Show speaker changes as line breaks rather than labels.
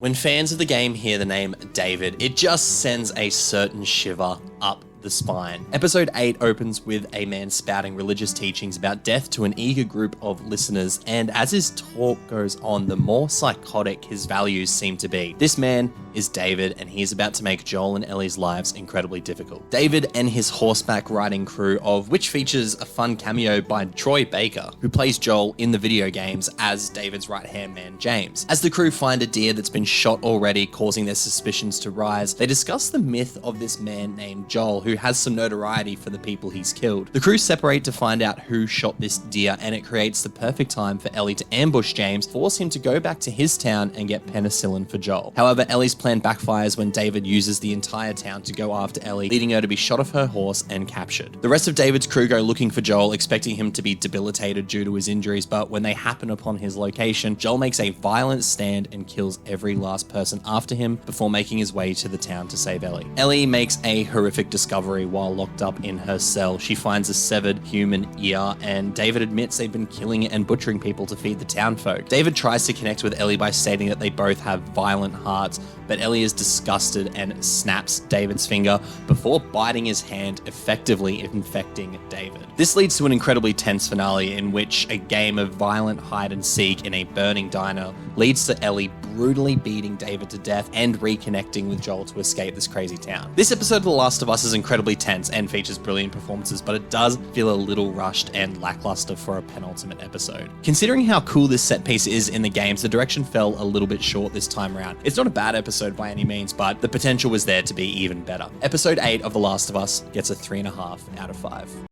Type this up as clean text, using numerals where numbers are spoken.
When fans of the game hear the name David, it just sends a certain shiver up the spine. Episode 8 opens with a man spouting religious teachings about death to an eager group of listeners, and as his talk goes on, the more psychotic his values seem to be. This man is David, and he is about to make Joel and Ellie's lives incredibly difficult. David and his horseback riding crew, of which features a fun cameo by Troy Baker, who plays Joel in the video games as David's right-hand man, James. As the crew find a deer that's been shot already, causing their suspicions to rise, they discuss the myth of this man named Joel, who has some notoriety for the people he's killed. The crew separate to find out who shot this deer, and it creates the perfect time for Ellie to ambush James, force him to go back to his town and get penicillin for Joel. However, Ellie's plan backfires when David uses the entire town to go after Ellie, leading her to be shot off her horse and captured. The rest of David's crew go looking for Joel, expecting him to be debilitated due to his injuries, but when they happen upon his location, Joel makes a violent stand and kills every last person after him before making his way to the town to save Ellie. Ellie makes a horrific discovery while locked up in her cell. She finds a severed human ear, and David admits they've been killing and butchering people to feed the town folk. David tries to connect with Ellie by stating that they both have violent hearts, but Ellie is disgusted and snaps David's finger before biting his hand, effectively infecting David. This leads to an incredibly tense finale in which a game of violent hide and seek in a burning diner leads to Ellie brutally beating David to death and reconnecting with Joel to escape this crazy town. This episode of The Last of Us is incredibly tense and features brilliant performances, but it does feel a little rushed and lackluster for a penultimate episode. Considering how cool this set piece is in the games, the direction fell a little bit short this time around. It's not a bad episode by any means, but the potential was there to be even better. Episode 8 of The Last of Us gets a 3.5 out of 5.